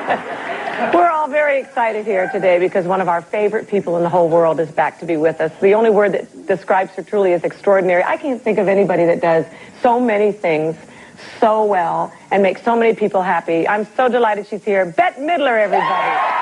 We're all very excited here today because one of our favorite people in the whole world is back to be with us. The only word that describes her truly is extraordinary. I can't think of anybody that does so many things so well and makes so many people happy. I'm so delighted she's here. Bette Midler, everybody.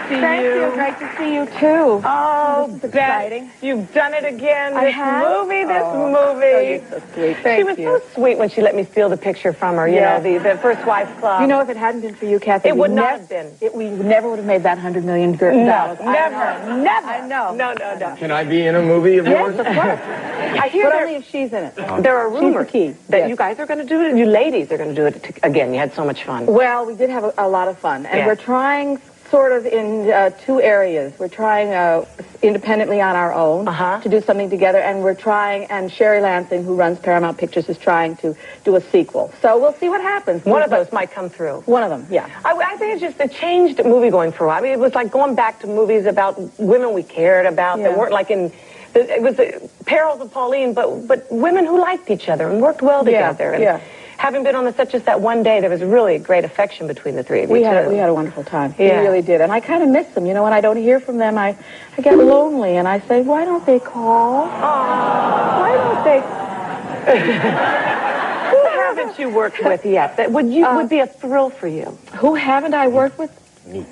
Thank you. Great to see you, too. Oh, this is exciting. You've done it again. I This have? movie. Oh, you're so sweet. Thank She was so sweet when she let me steal the picture from her, you know, the First Wife Club. You know, if it hadn't been for you, Kathie, it would not have been. We never would have made that $100 million. No, never. I know. No. Can I be in a movie of yours? Yes, of course. I hear only if she's in it. There are rumors that you guys are going to do it. You ladies are going to do it again. You had so much fun. Well, we did have a lot of fun, and we're trying sort of in two areas. We're trying independently on our own to do something together, and we're trying, and Sherry Lansing, who runs Paramount Pictures, is trying to do a sequel. So we'll see what happens. One of those might come through. One of them, yeah. I think it's just a changed movie going for a while. I mean, it was like going back to movies about women we cared about that weren't like in... It was the Perils of Pauline, but women who liked each other and worked well together. And having been on the set just that one day, there was really a great affection between the three of you, we had a wonderful time. We Yeah. really did. And I kind of miss them. You know, when I don't hear from them, I get lonely, and I say, why don't they call? Why don't they... Who haven't you worked with yet that would be a thrill for you? Who haven't I worked with? Me.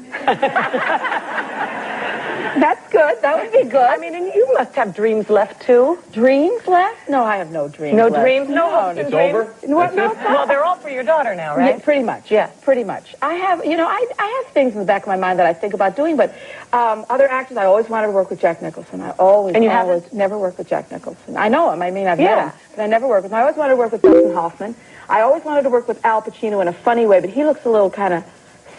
That's good. That would be good. I mean, and you must have dreams left, too. Dreams left? No, I have no dreams No left. dreams? No hopes and It's dreams? over? Well, they're all for your daughter now, right? Yeah, pretty much. Yeah, pretty much. I have, you know, I have things in the back of my mind that I think about doing, but other actors, I always wanted to work with Jack Nicholson. And you haven't? Never worked with Jack Nicholson. I know him. I mean, I've met him, but I never worked with him. I always wanted to work with Dustin Hoffman. I always wanted to work with Al Pacino in a funny way, but he looks a little kind of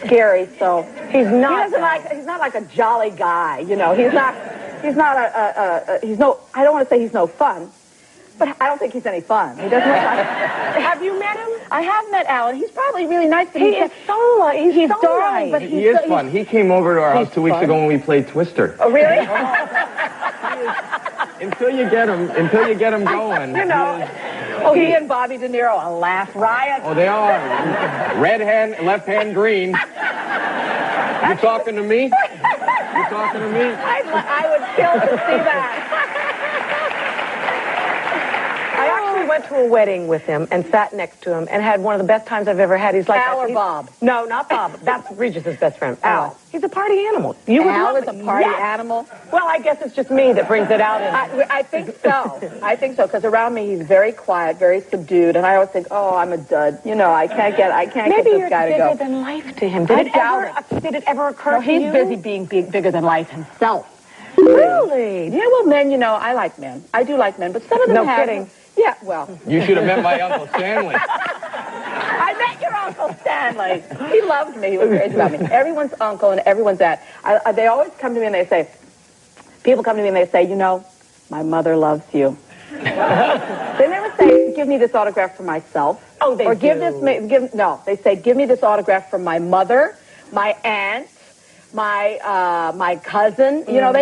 scary, so he's not. He's not like a jolly guy, you know. He's not I don't want to say he's no fun, but I don't think he's any fun. He doesn't look like... Have you met him? I have met Alan. He's probably really nice, but He's so darling, but He is fun. He came over to our house 2 weeks ago when we played Twister. Oh, really? Until you get him going. You know. He and Bobby De Niro, a laugh riot. Oh, they are. Red hand, left hand green. You talking to me? You talking to me? I would kill to see that. I actually went to a wedding with him and sat next to him and had one of the best times I've ever had. He's like Al or Bob? No, not Bob. That's Regis' best friend. Al. He's a party animal. You would Al love is it. a party Yes. animal? Well, I guess it's just me that brings it out in I think so. I think so, because around me he's very quiet, very subdued, and I always think, oh, I'm a dud. You know, I can't get this guy to go. Maybe you're bigger than life to him. I doubt it. Did it ever occur to you? He's busy being bigger than life himself. Really? Yeah, well, men, you know, I like men. I do like men, but some of them No have... kidding. Yeah, well... You should have met my Uncle Stanley. I met your Uncle Stanley. He loved me. He was crazy about me. Everyone's uncle and everyone's dad. They always come to me and they say... People come to me and they say, you know, my mother loves you. They never say, give me this autograph for myself. Oh, they or do. No, they say, give me this autograph from my mother, my aunt, my cousin. You know,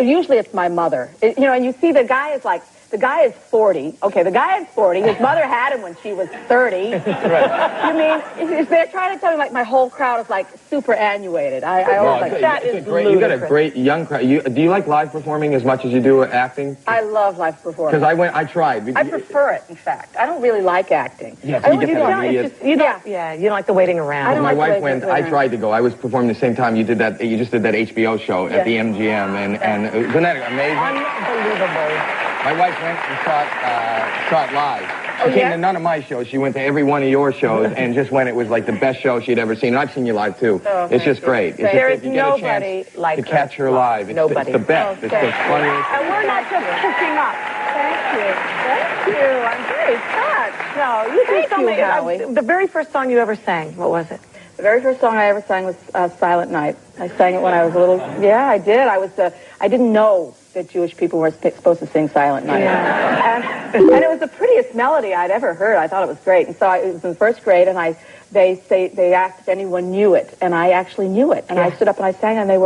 usually it's my mother. You know, and you see the guy is like... The guy is 40. Okay, the guy is 40. His mother had him when she was 30. Right. You mean, they're trying to tell me, like, my whole crowd is, like, superannuated. I always like, that is great. You got a great young crowd. Do you like live performing as much as you do acting? I love live performing. Because I tried. I prefer it, in fact. I don't really like acting. Yes, I you get that idea. You don't like the waiting around. My wife went. I tried to go. I was performing the same time you did that. You just did that HBO show at the MGM, and wasn't that amazing? Unbelievable. My wife went and saw it live. She came to none of my shows. She went to every one of your shows and just went. It was like the best show she'd ever seen. And I've seen you live, too. Oh, it's just great. There is nobody like to catch her live. Nobody. It's the best. It's the funniest. And we're not just hooking up. Thank you. Thank you. I'm very touched. No, you do Thank you, Howie. The very first song you ever sang, what was it? The very first song I ever sang was Silent Night. I sang it when I was a little... Yeah, I did. I didn't know that Jewish people were supposed to sing Silent Night. Yeah. And it was the prettiest melody I'd ever heard. I thought it was great. And so it was in first grade, and they asked if anyone knew it, and I actually knew it. And I stood up and I sang, and they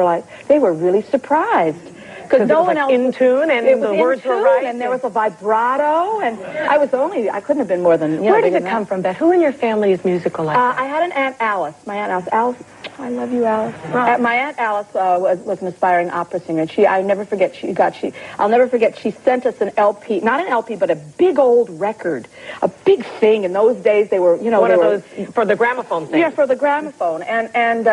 were really surprised. Because no one else in tune, and the words were right, and there was a vibrato, and I couldn't have been more than, Where did it come from, Bette? Who in your family is musical like that? I had an Aunt Alice. My Aunt Alice. Alice, I love you, Alice. My Aunt Alice was an aspiring opera singer. I'll never forget, she sent us an LP, not an LP, but a big old record, a big thing. In those days, they were, one of those for the gramophone thing. Yeah, for the gramophone. And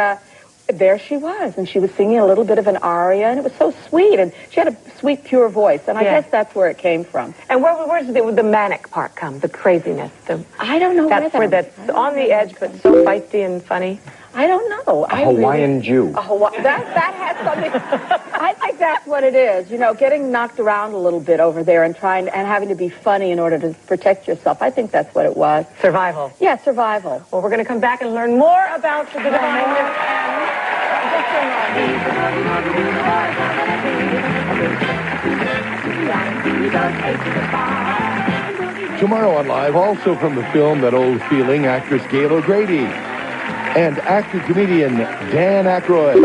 there she was, and she was singing a little bit of an aria, and it was so sweet, and she had a sweet, pure voice, and I guess that's where it came from. And where does the manic part come, the craziness? I don't know where that's on the edge, but so feisty and funny? I don't know. A Hawaiian Jew. That has something. I think that's what it is. Getting knocked around a little bit over there and having to be funny in order to protect yourself. I think that's what it was. Survival. Yeah, survival. Well, we're going to come back and learn more about the divine. Tomorrow on Live, also from the film That Old Feeling, actress Gail O'Grady and actor-comedian Dan Aykroyd.